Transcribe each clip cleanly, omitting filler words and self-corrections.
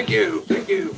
Thank you. Thank you.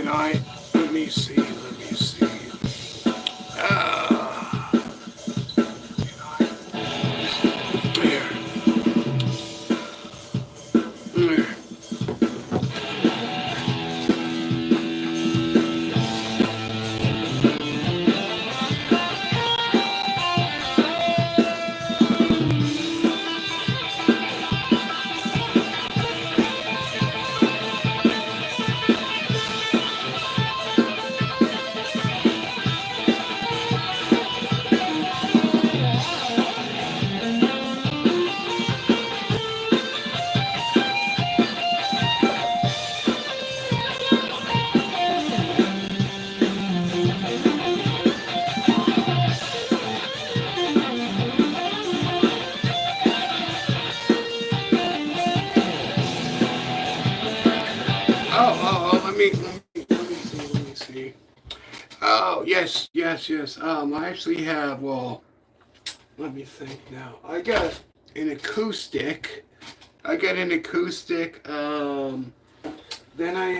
I, let me see. There. There. Let me see. Oh, yes. I actually have, well, let me think now. An acoustic. I got an acoustic. Then I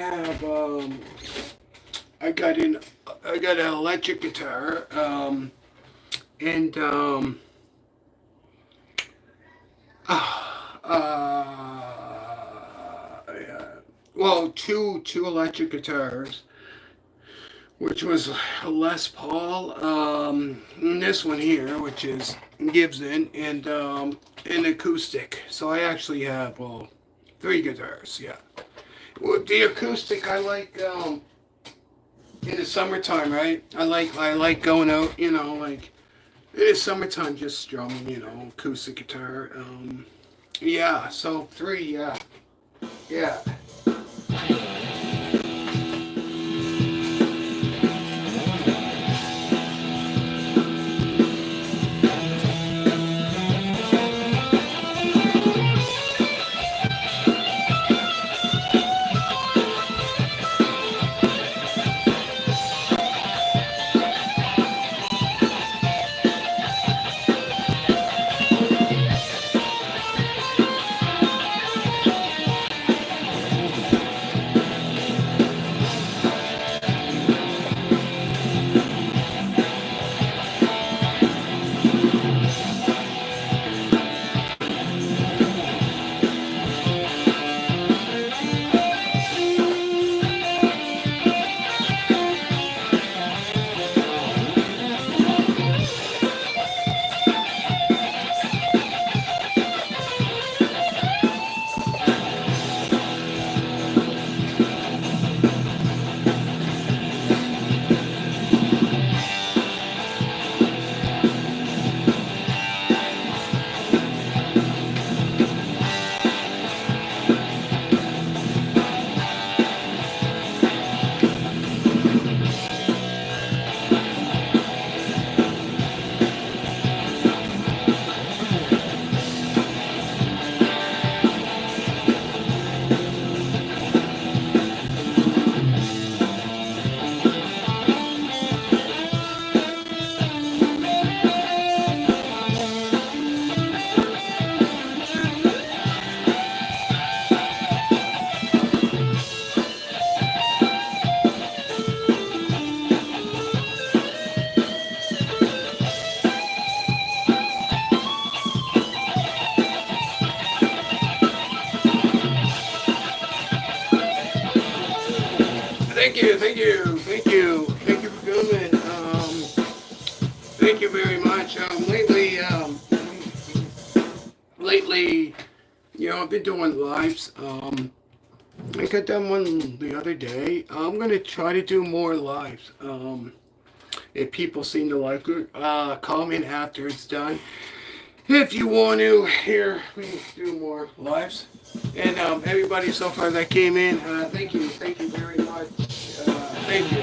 got an, I got an electric guitar. And, yeah. Well, two electric guitars, which was a Les Paul, and this one here, which is Gibson, and an acoustic. So I actually have, well, three guitars. Yeah. Well, the acoustic I like in the summertime, right? I like going out, like it is summertime, just strumming, acoustic guitar. Yeah. So three. Yeah. Yeah. Thank you for coming. Thank you very much. Lately, I've been doing lives. I got done one the other day. I'm gonna try to do more lives. If people seem to like it, comment after it's done. If you want to hear me do more lives, and everybody so far that came in, thank you very much. Thank you.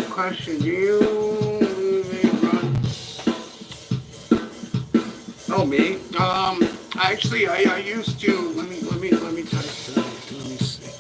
Question, do you run? Oh, me? Actually, I used to. Let me type. Let me see.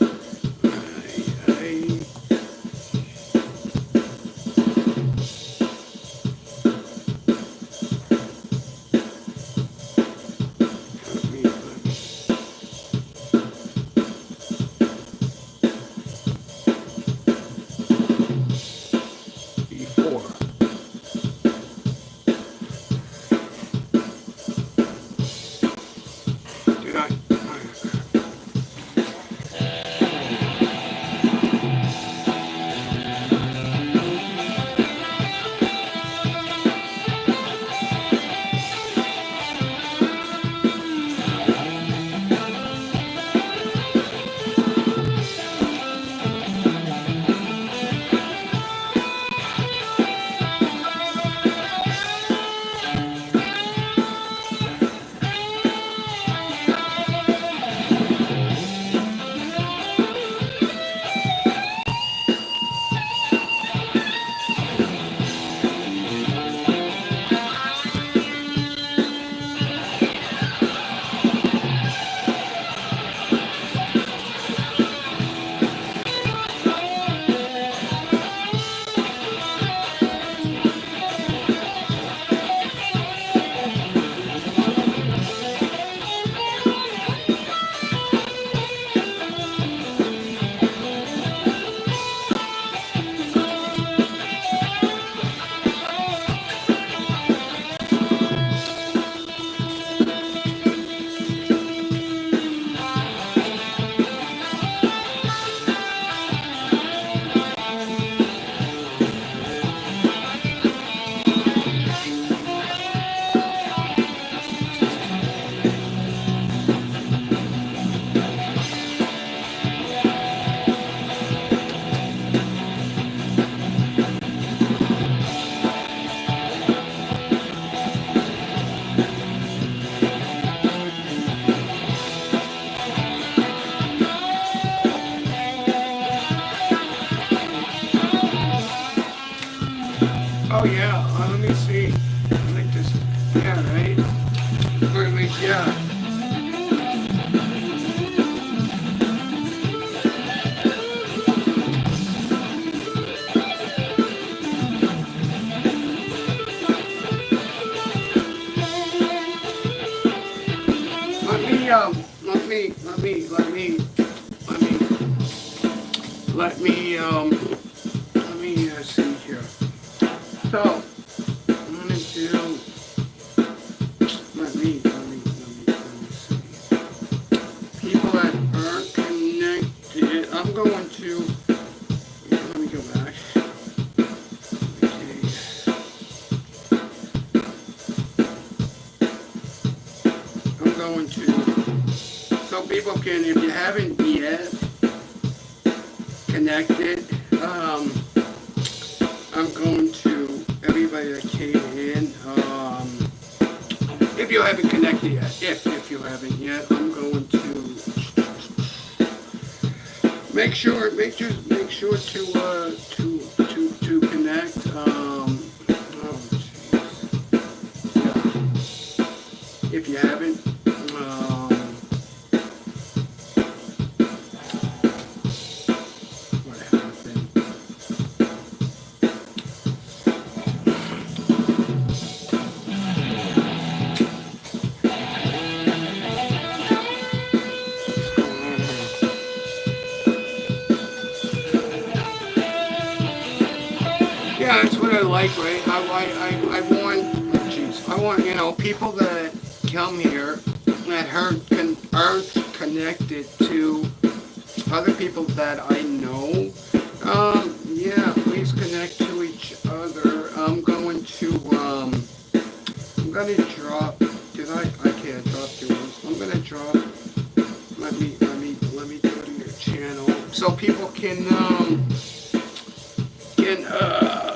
Oh yeah, let me see. Like this, yeah, right? Or at least, yeah. Let me, let me, let me, let me, let me, let me, let me see here. So, I'm gonna do, let me see. People that aren't connected, I'm going to, let me go back. Okay. I'm going to, so people can, if you haven't yet connected, I'm going to, everybody that came in, if you haven't connected yet, if you haven't yet, I'm going to make sure to connect. Oh, jeez. Yeah. If you haven't, what happened? Yeah, that's what I like, right? I want, you know, people that come here that aren't connected to other people that I know. Yeah, please connect to each other. I'm going to drop, I can't drop yours. I'm gonna drop, let me go to your channel so people can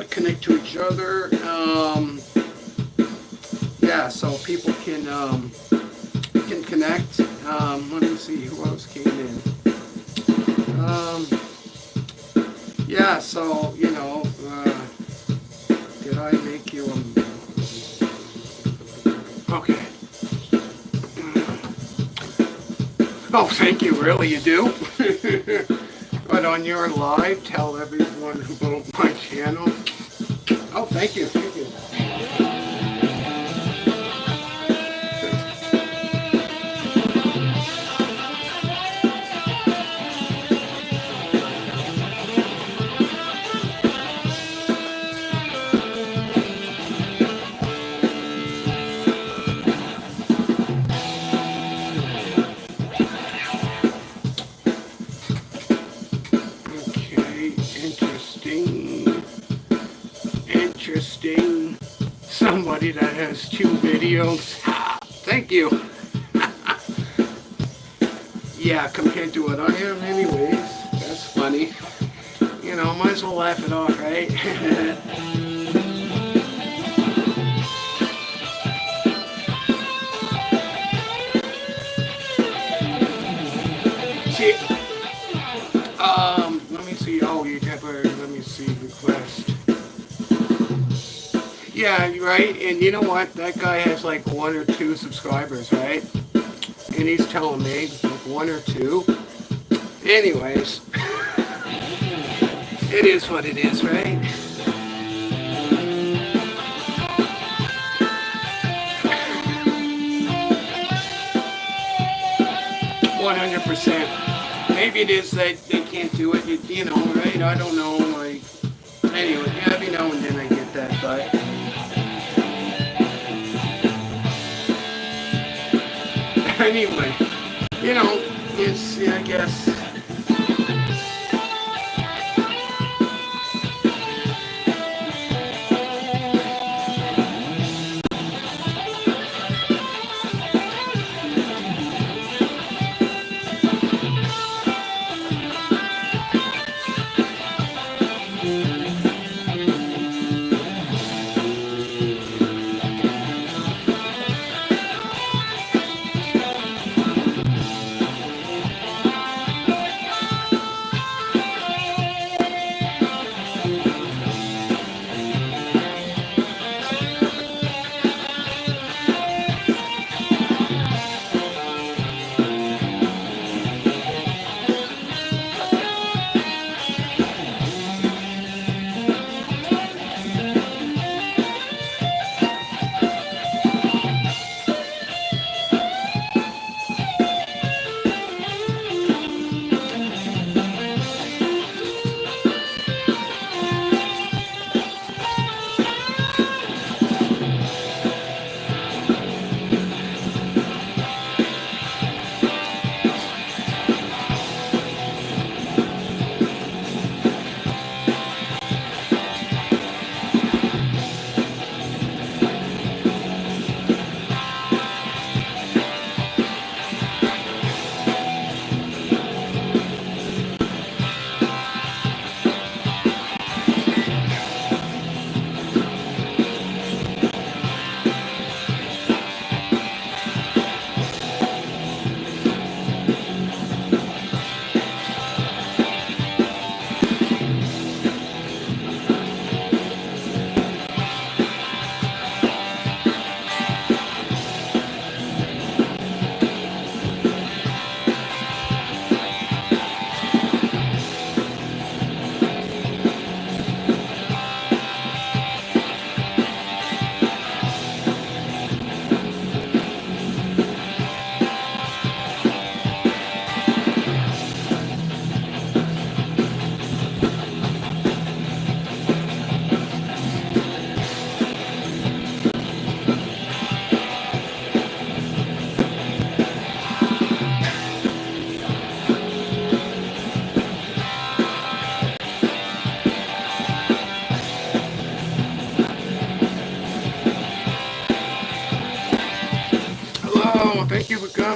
connect to each other. Yeah, so people can connect. Let me see who else came in. Yeah, so you know, did I make you okay? Oh, thank you. Really, you do? But on your live, tell everyone about my channel. Oh, thank you. Thank you. Interesting. Somebody that has 2 videos. Thank you. Yeah, compared to what I am anyways. That's funny. You know, might as well laugh it off, right? See, let me see. Oh, you have a, let me see, request. Yeah, right. And you know what? That guy has like 1 or 2 subscribers, right? And he's telling me like 1 or 2. Anyways, it is what it is, right? %. Maybe it is that they can't do it, you know, right? I don't know, like, anyway, every now and then I get that, but anyway, you know, it's, yeah, I guess.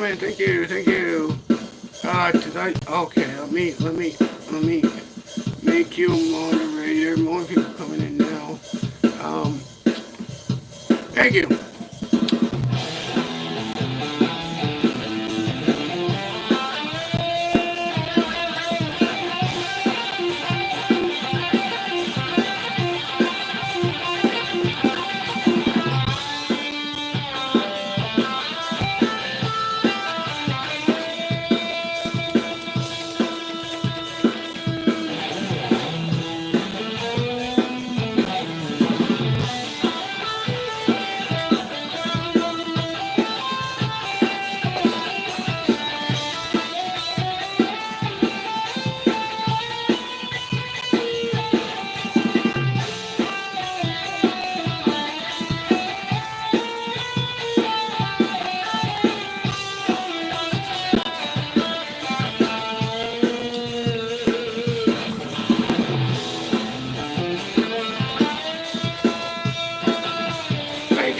coming. Thank you. Thank you. Tonight. Okay. Let me make you a moderator. More people coming in now. Um, Thank you.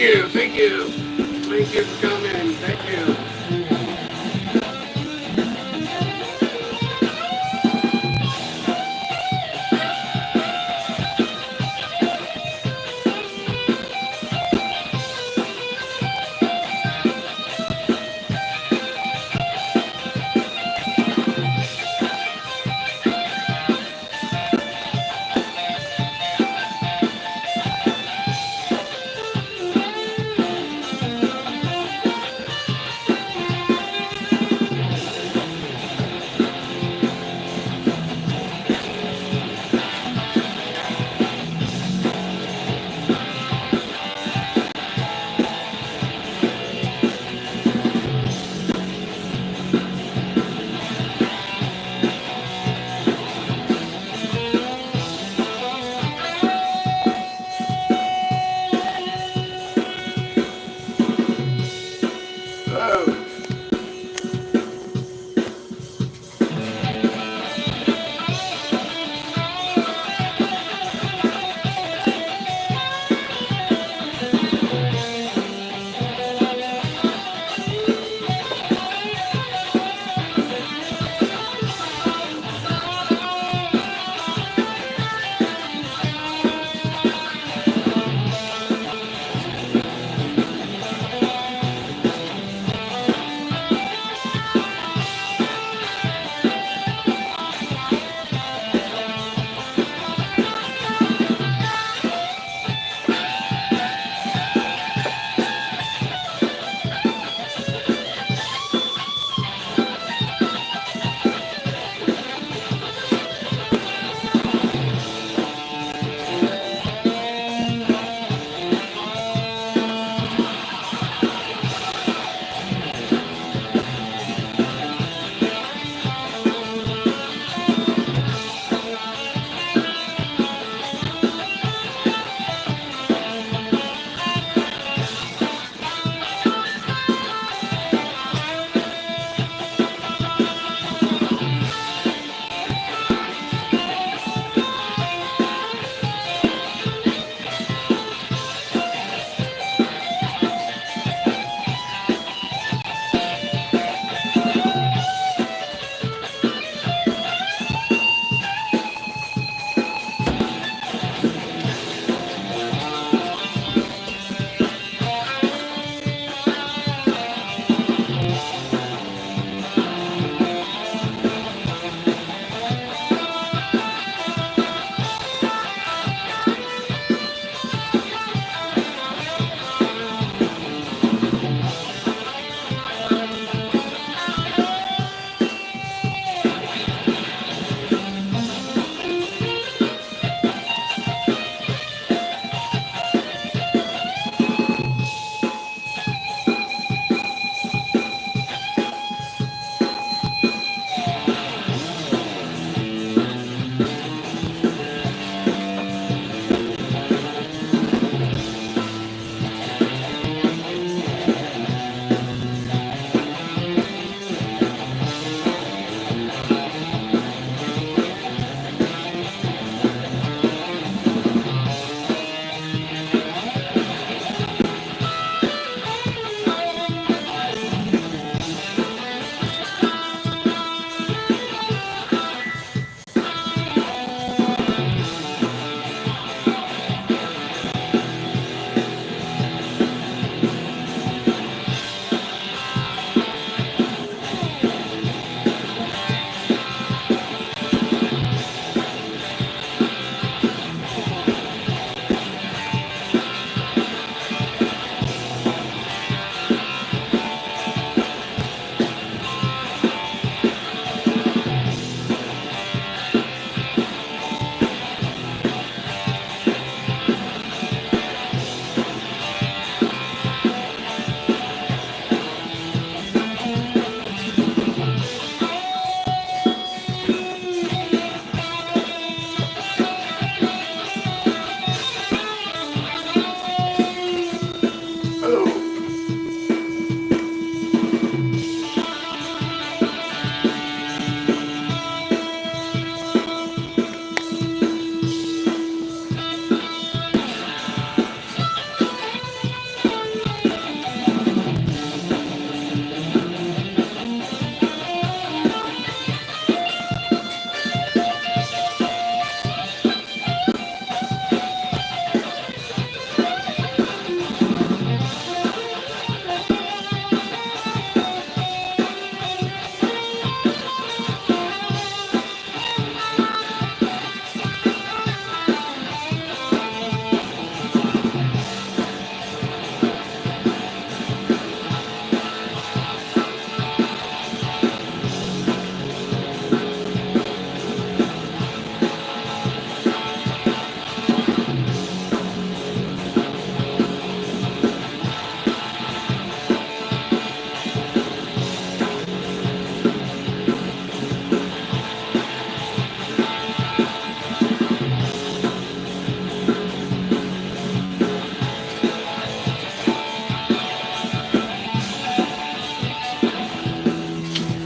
Thank you. Thank you. Thank you for coming. Thank you.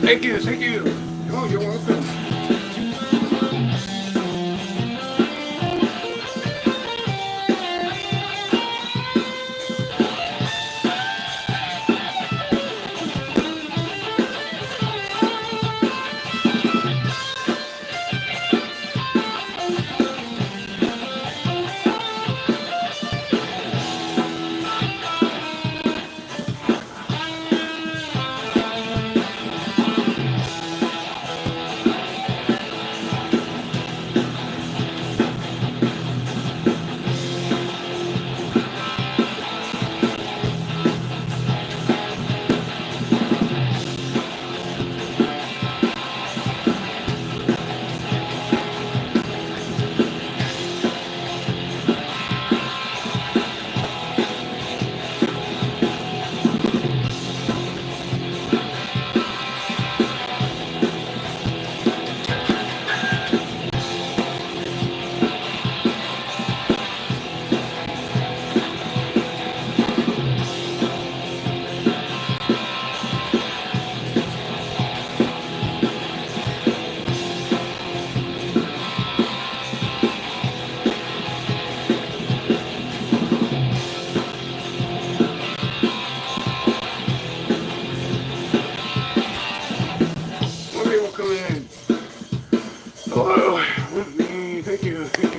Thank you, thank you. Oh, you're welcome. More people coming in. Hello. Thank you, thank you, thank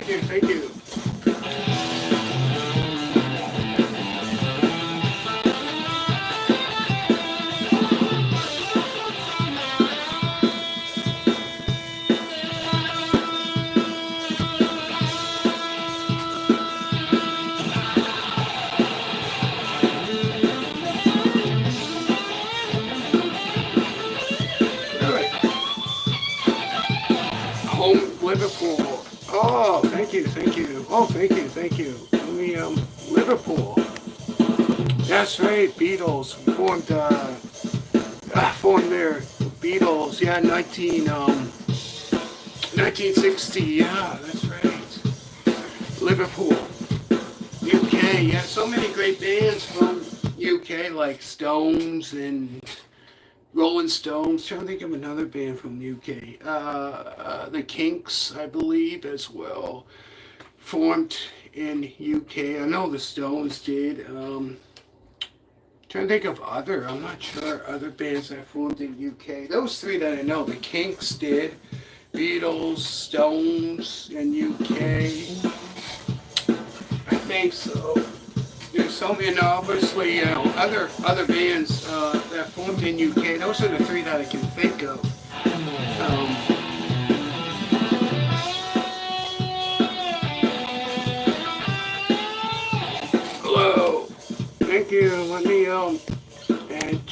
you, thank you. Really? Home Liverpool. Oh, thank you, thank you. Oh, thank you, thank you. Let me, Liverpool. That's right, Beatles formed their Beatles, yeah, 1960, yeah, that's right. Liverpool, UK, yeah, so many great bands from UK, like Stones and Rolling Stones. Trying to think of another band from the UK. The Kinks, I believe, as well, formed in UK. I know the Stones did. Trying to think of I'm not sure, other bands that formed in UK. Those three that I know, the Kinks did, Beatles, Stones in UK. I think so. There's so many, obviously, other bands that formed in UK. Those are the three that I can think of. Um, Hello. Thank you. Let me add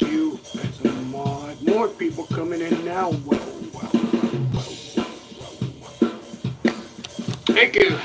you as a mod. More people coming in now. Well. Thank you.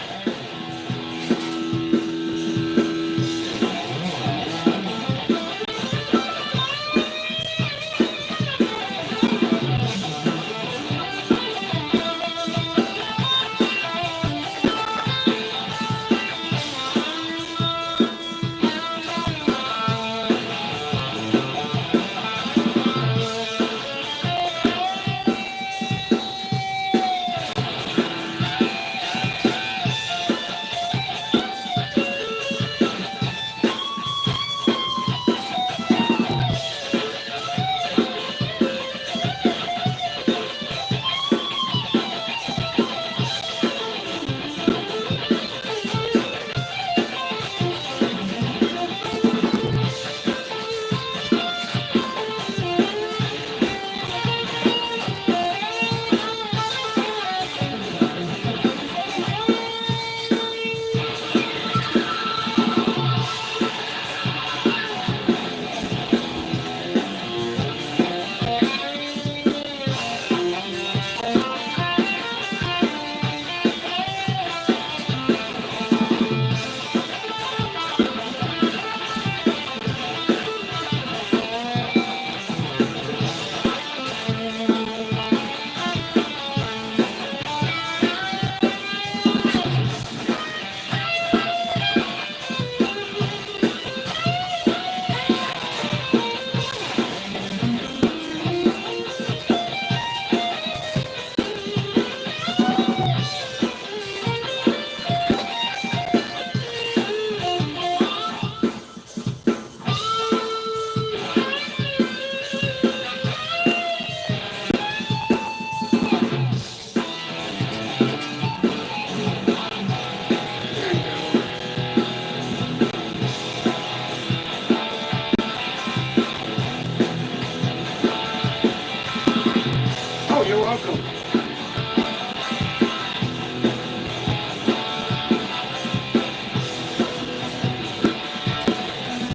welcome.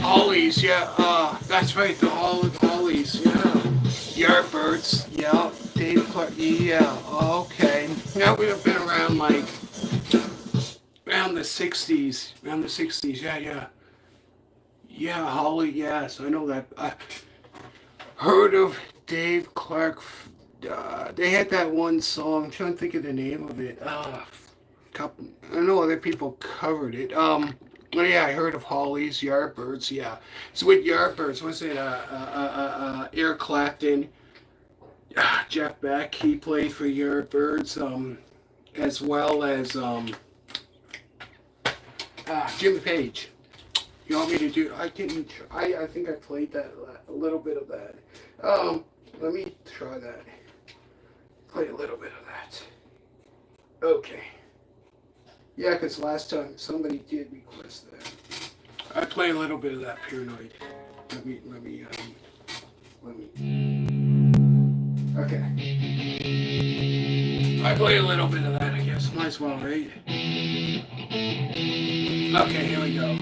Hollies, yeah, that's right, the Hollies, yeah. Yardbirds, yeah. Dave Clark, yeah, okay. Now we'd have been around like, around the 60s, yeah, yeah. Yeah, Holly, yes, I know that. I heard of Dave Clark. They had that one song, I'm trying to think of the name of it. I know other people covered it. Oh yeah, I heard of Holly's Yardbirds. Yeah, so with Yardbirds, was it Eric Clapton, Jeff Beck? He played for Yardbirds, as well as Jimmy Page. You want me to do? I can. I think I played that a little bit of that. Let me try that. Play a little bit of that. Okay. Yeah, because last time somebody did request that. I play a little bit of that Paranoid. Let me. Okay. I play a little bit of that, I guess. Might as well, right? Okay, here we go.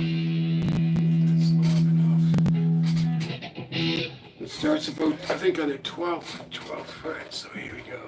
That's long enough. It starts about, I think, on the 12th fret, so here we go.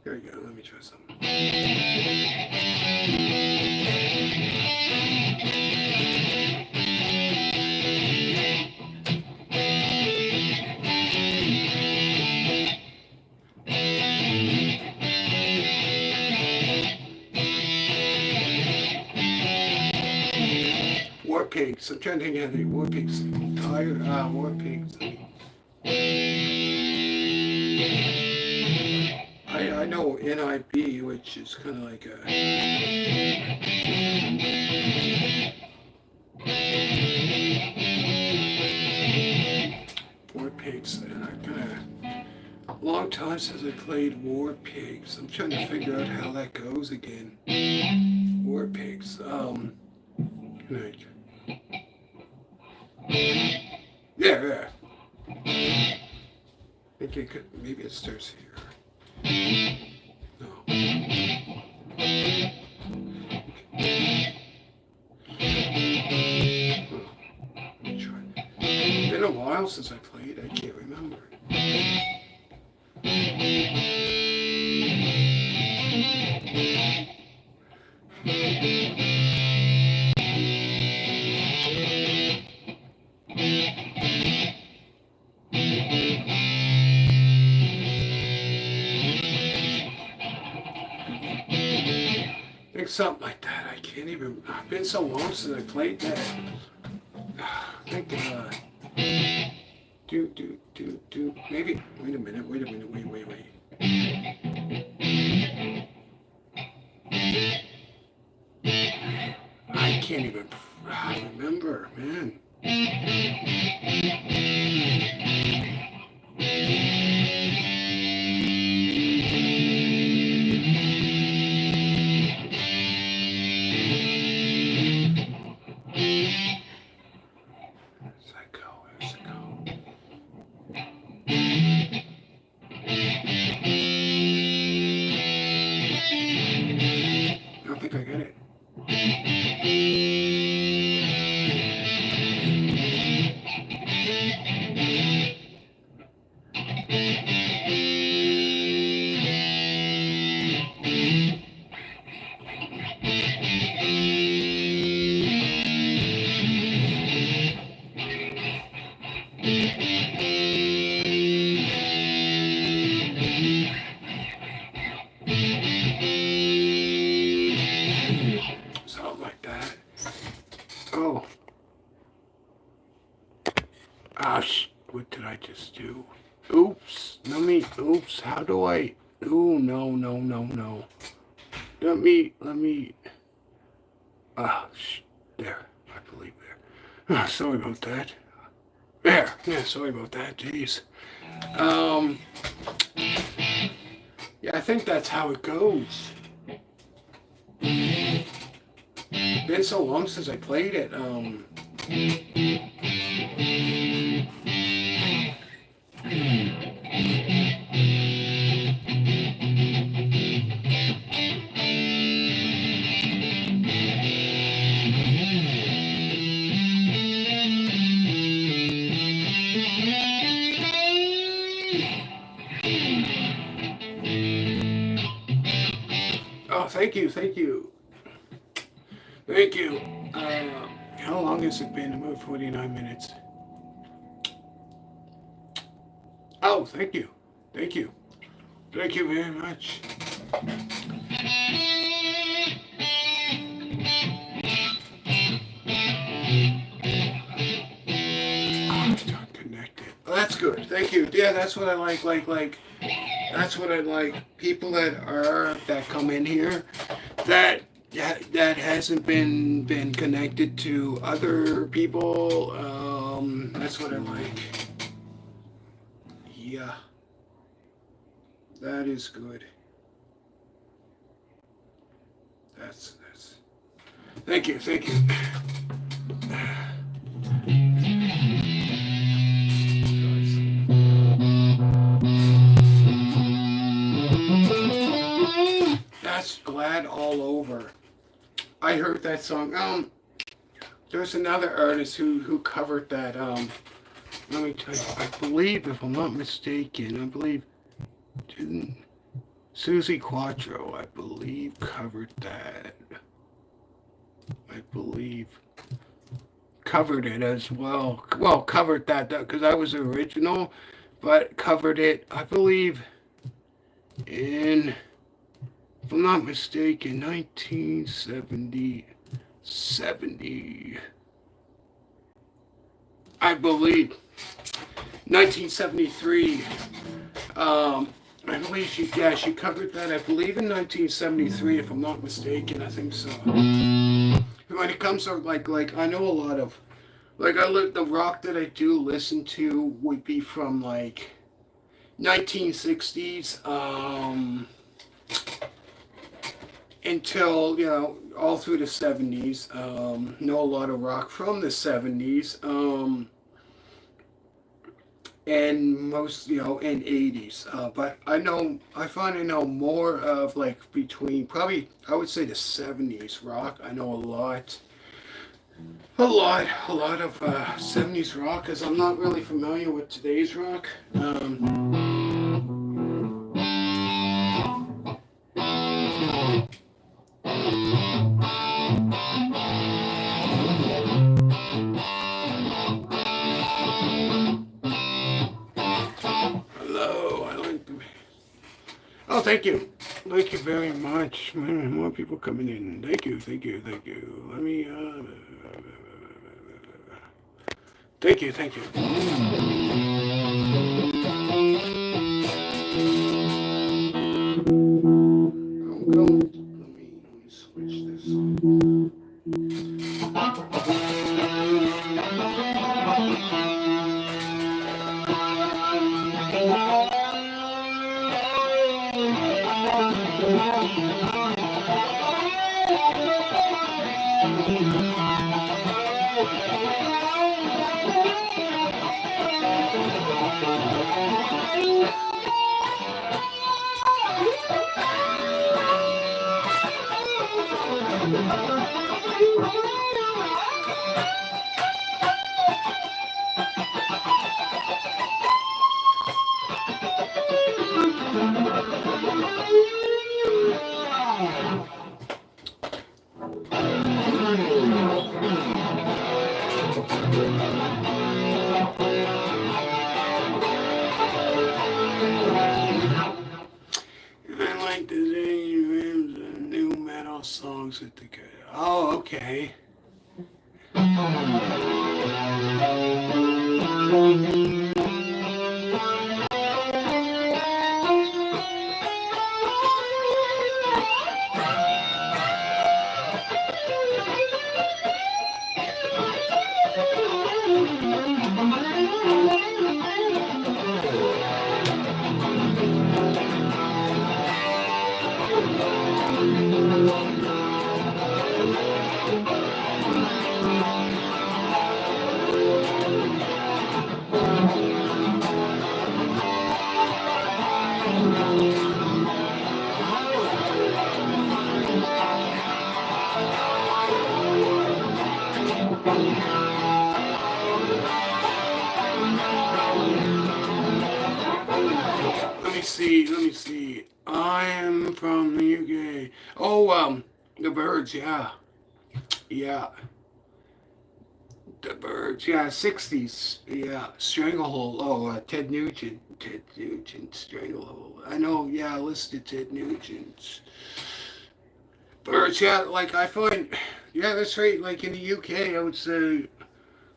Here we go, let me try something. War Pigs, I'm trying to think of the War Pigs. War Pigs. I know NIB, which is kind of like a... War Pigs, and I kind of... Long time since I played War Pigs. I'm trying to figure out how that goes again. War Pigs, like... Yeah. I think it could, maybe it starts here. No. Let me try. It's been a while since I played, I can't remember. Something like that. I can't even. It's been so long since I played that. Thank God. Do. Maybe. Wait a minute. Wait. can't even remember, man. I don't think I get it. Something like that. Oh. Ah, what did I just do? Oops. Oops. How do I? Oh, no. Let me. There. I believe there. Sorry about that. There. Yeah, sorry about that. Jeez. Yeah, I think that's how it goes. Been so long since I played it. Oh, thank you. Thank you. How long has it been? About 49 minutes. Oh, thank you. Thank you. Thank you very much. Oh, it's not connected. Oh, that's good. Thank you. Yeah, that's what I like. That's what I like. People that come in here that hasn't been connected to other people. That's what I like. Yeah, that is good. That's. Thank you. That's Glad All Over. I heard that song. There's another artist who covered that. Let me tell you. I believe, if I'm not mistaken, didn't Susie Quattro, I believe, covered that. I believe covered it as well. Well, covered that because that was the original, but covered it, I believe, in, if I'm not mistaken, 1970, I believe, 1973. I believe she covered that, I believe, in 1973, if I'm not mistaken. I think so. When it comes to like I know a lot of, the rock that I do listen to would be from like 1960s until, all through the 70s. Know a lot of rock from the 70s. And most, in 80s. But I find I know more of between, probably, I would say the 70s rock. I know a lot of 70s rock, because I'm not really familiar with today's rock. Oh, thank you. Thank you very much. Man, more people coming in. Thank you. Let me, thank you. I'm going, let me switch this. I like the new metal songs with the good. Oh, okay. Let me see. I am from the UK. Oh, the Birds, yeah. Yeah. The Birds, yeah, 60s, yeah. Stranglehold, oh, Ted Nugent. Ted Nugent, Stranglehold. I know, yeah, I listened to Ted Nugent's Birds, yeah, like, I find, yeah, that's right, like, in the UK, I would say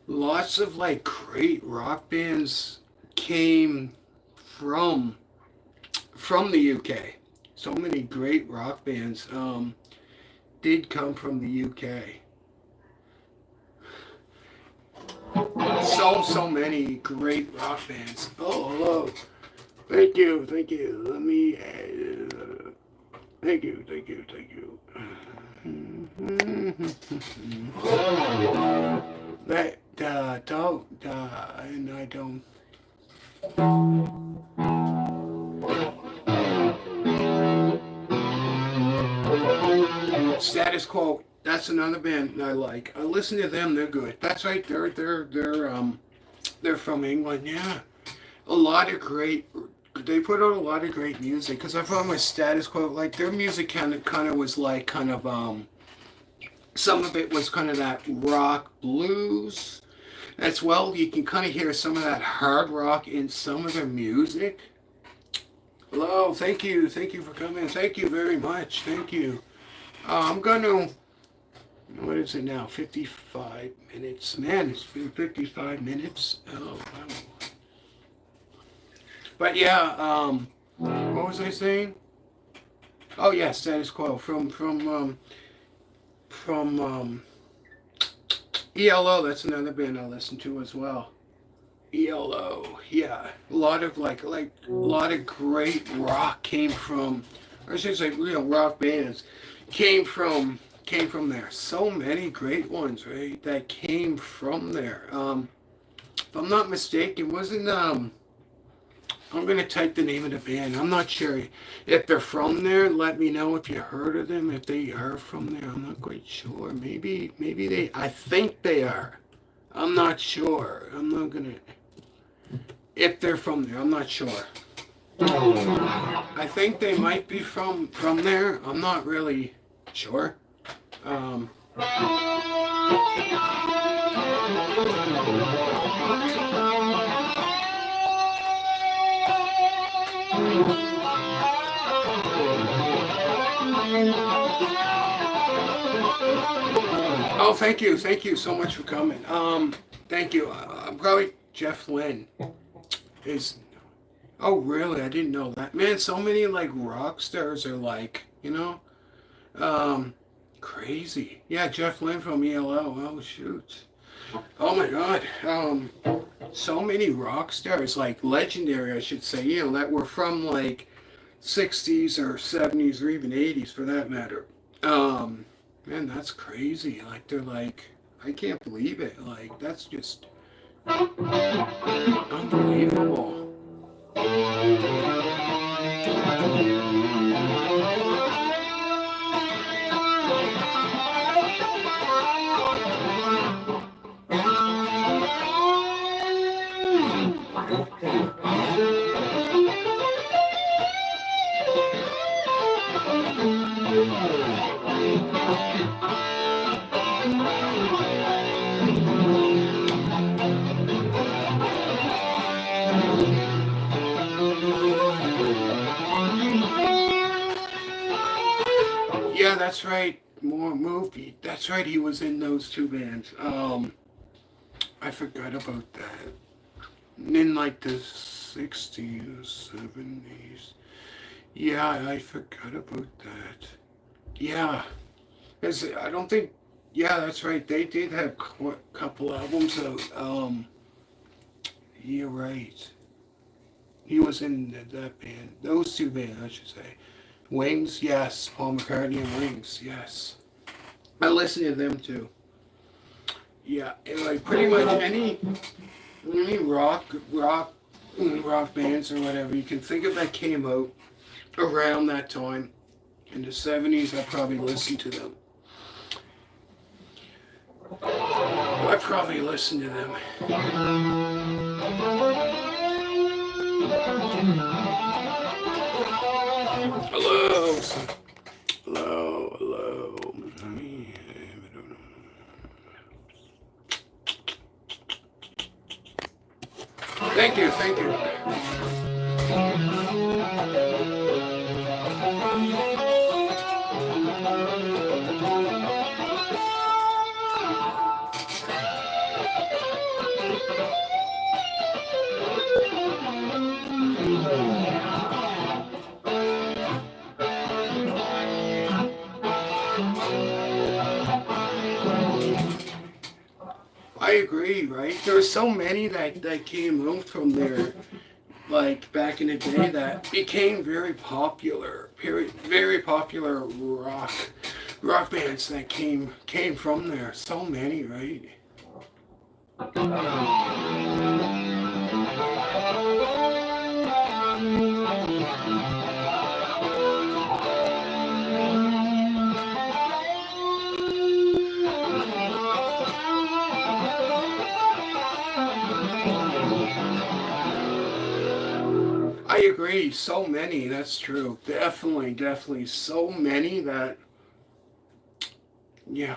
lots of, like, great rock bands came from the UK. So many great rock bands did come from the UK. So many great rock bands. Oh, hello. Thank you. Let me. Thank you. That don't and I don't. Status Quo. That's another band I like. I listen to them. They're good. That's right. They're from England. Yeah, a lot of great. They put out a lot of great music. Cause I found my Status Quo, like their music kind of was like some of it was kind of that rock blues. As well, you can kind of hear some of that hard rock in some of their music. Hello, thank you for coming. Thank you very much. Thank you. I'm gonna. What is it now? 55 minutes. Man, it's been 55 minutes. Oh wow. But yeah, what was I saying? Oh yeah, Status Quo from ELO. That's another band I listen to as well. ELO, yeah, a lot of a lot of great rock came from, I should say, real rock bands came from there. So many great ones, right? That came from there. If I'm not mistaken, wasn't I'm gonna type the name of the band. I'm not sure if they're from there. Let me know if you heard of them. If they are from there, I'm not quite sure. Maybe they. I think they are. I'm not sure. I'm not gonna. If they're from there, I'm not sure. I think they might be from there. I'm not really sure. Oh, thank you so much for coming. Thank you. Probably Jeff Lynne is. Oh, really? I didn't know that. Man, so many like rock stars are like, crazy. Yeah, Jeff Lynne from ELO. Oh, shoot. Oh my God. So many rock stars, like legendary, I should say, that were from like '60s or '70s or even '80s for that matter. Man, that's crazy. Like they're like, I can't believe it. Like that's just unbelievable. Yeah, that's right. More movie. That's right. He was in those two bands. I forgot about that. In like the '60s, '70s. Yeah, I forgot about that. Yeah, 'cause I don't think. Yeah, that's right. They did have a couple albums out. You're right. He was in that band. Those two bands, I should say. Wings, yes. Paul McCartney and Wings, yes. I listen to them too. Yeah, and like pretty much any rock bands or whatever you can think of that came out around that time in the '70s. I probably listened to them. I probably listened to them. Hello. Hello, hello. Thank you, thank you. I agree, right? There were so many that came out from there, like back in the day, that became very popular. Very popular rock bands that came from there. So many, right? I agree. So many. That's true. Definitely, definitely. So many that. Yeah.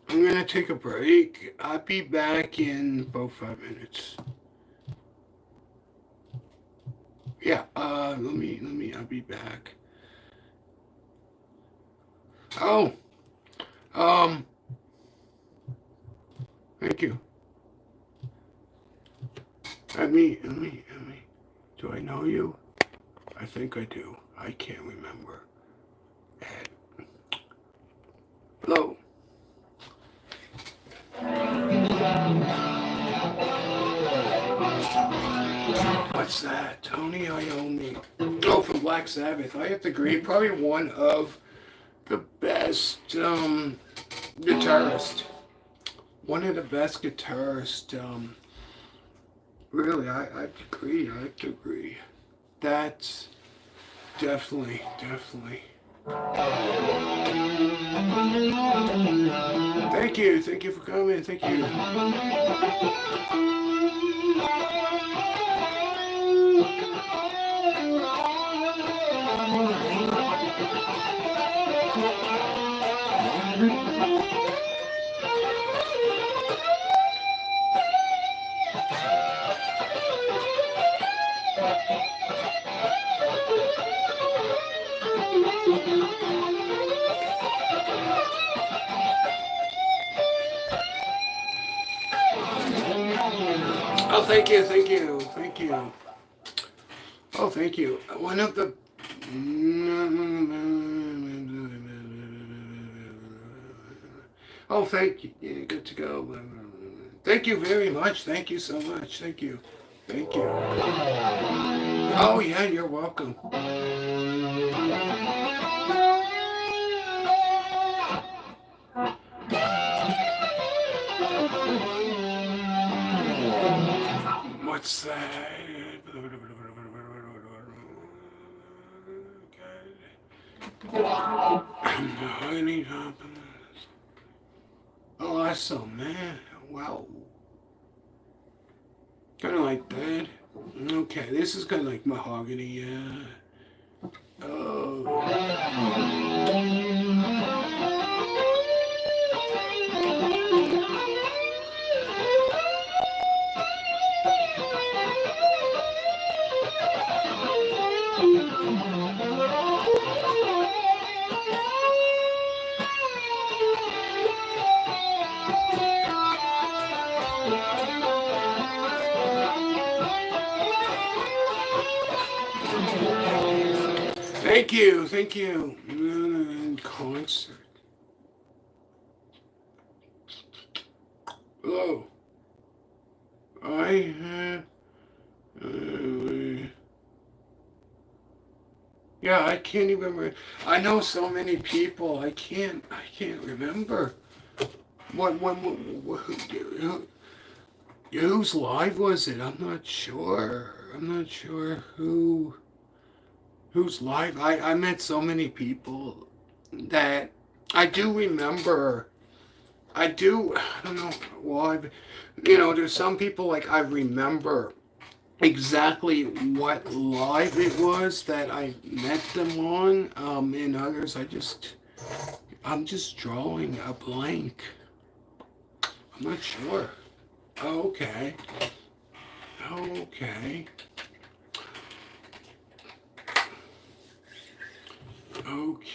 I'm gonna take a break. I'll be back in about 5 minutes. Yeah, I'll be back. Oh, um, thank you. Let me. Do I know you? I think I do. I can't remember. Ed. Hello. What's that? Tony Iommi. Oh, from Black Sabbath. I have to agree. Probably one of the best guitarist. One of the best guitarists. Really, I agree. I have to agree. That's definitely. Thank you for coming. Thank you. Oh, thank you. Oh, thank you. One of the... Oh, thank you. Yeah, good to go. Thank you very much. Thank you so much. Thank you. Oh, yeah, you're welcome. What's that? Oh, awesome, man. Wow. Kind of like that. Okay, this is kind of like mahogany, yeah. Oh. Thank you. Concert. Hello. I have. Yeah, I can't even remember. I know so many people. I can't remember. Whose live was it? I'm not sure. Who's live. I met so many people that I do remember I do. I don't know. Well, there's some people like I remember exactly what live it was that I met them on, and others I'm just drawing a blank. I'm not sure. Okay. Okay. Okay.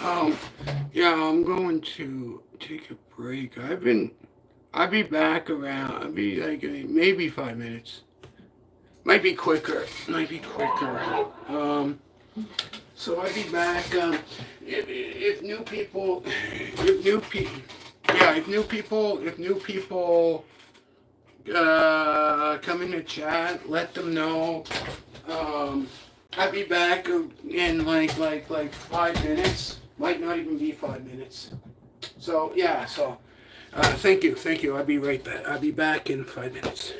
Um, yeah, I'm going to take a break. I'll be back around, I'll be like maybe 5 minutes. Might be quicker. Might be quicker. So I'll be back. If new people, if new people, yeah, if new people come in the chat, let them know. Um, I'll be back in like 5 minutes. Might not even be 5 minutes. So yeah, thank you. I'll be right back. I'll be back in 5 minutes.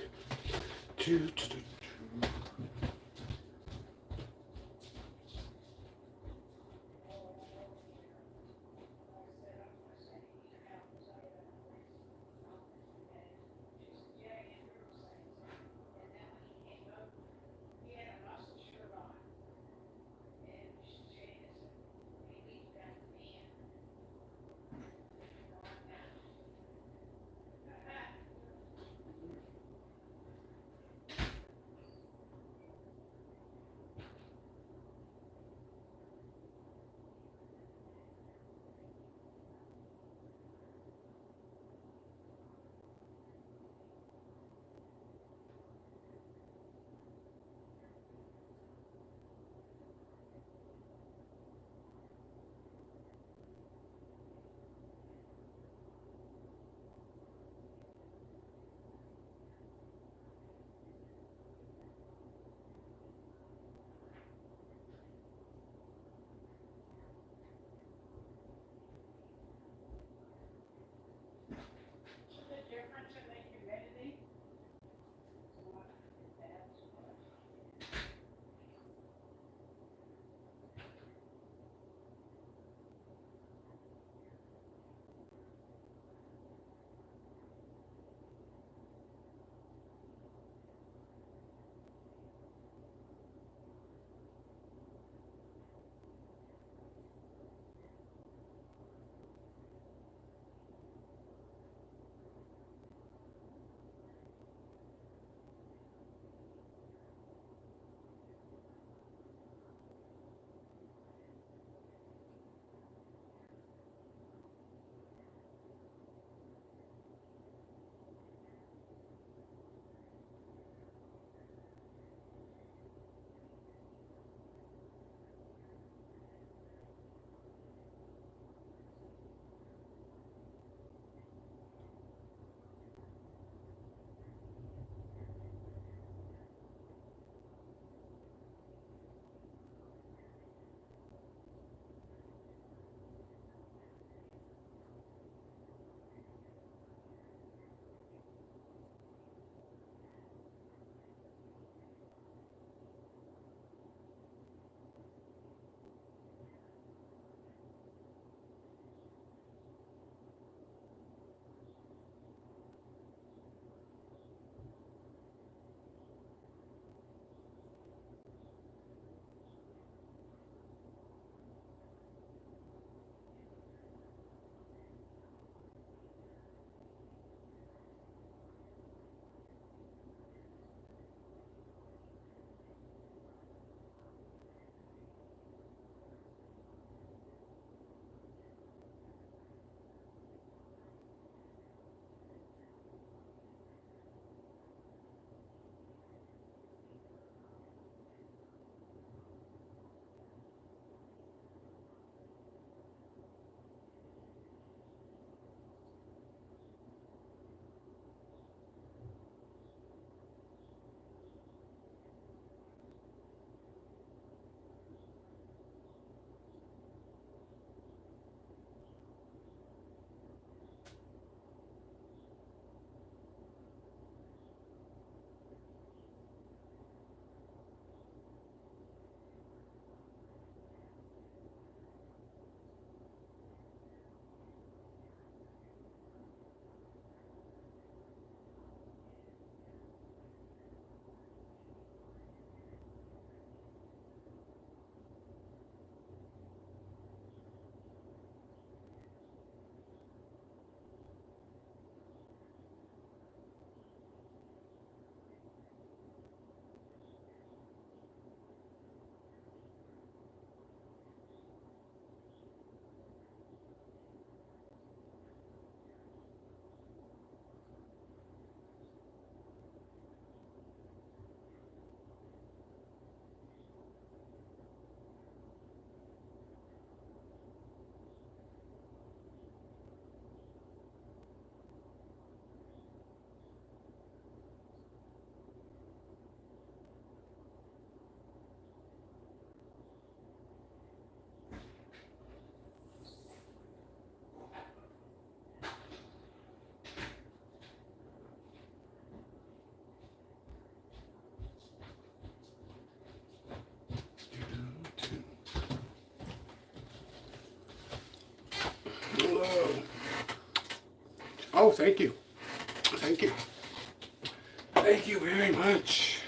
Oh, thank you. Thank you. Thank you very much.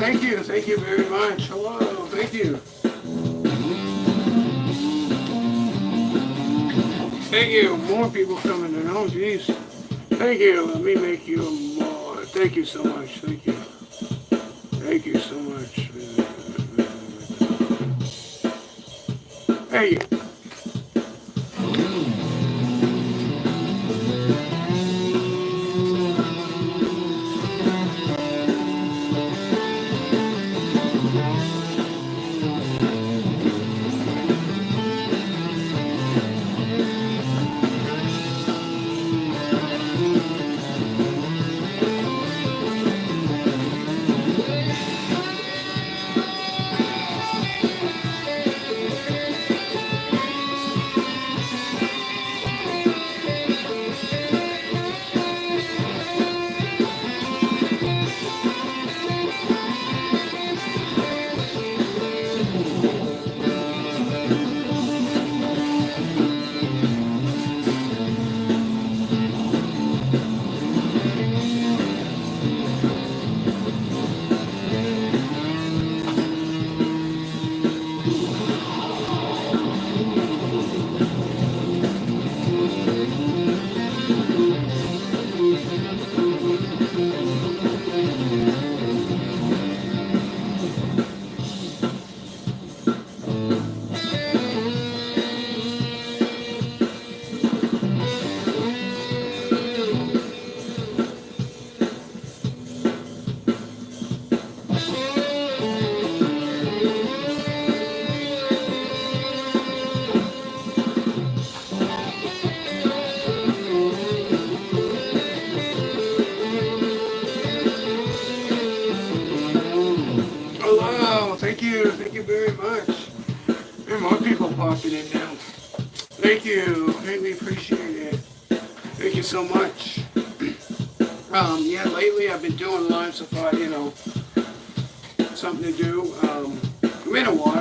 thank you. Thank you very much. Hello. Thank you. Thank you. More people coming in. Oh, jeez. Thank you. Let me make you more. Thank you so much. Thank you. Thank you so much. Hey. Hello. Thank you. Thank you very much. And more people popping in now. Thank you. Greatly appreciate it. Thank you so much. Yeah, lately I've been doing live, so I thought, something to do. Been a while.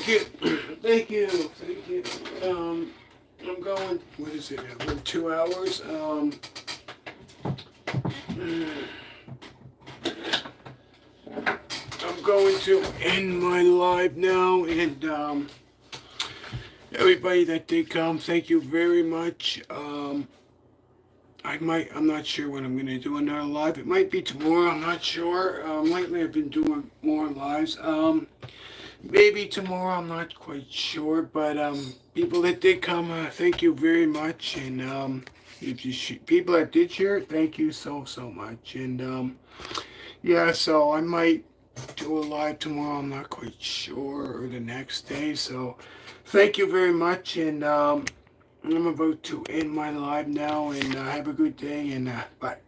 Thank you. Thank you. Thank you. I'm going, what is it, 2 hours? I'm going to end my live now, and everybody that did come, thank you very much. I'm not sure when I'm going to do another live. It might be tomorrow, I'm not sure. Lately I've been doing more lives. Maybe tomorrow, I'm not quite sure, but people that did come, thank you very much, and if you people that did share it, thank you so much, and yeah, so I might do a live tomorrow, I'm not quite sure, or the next day, so thank you very much, and I'm about to end my live now, and have a good day, and bye.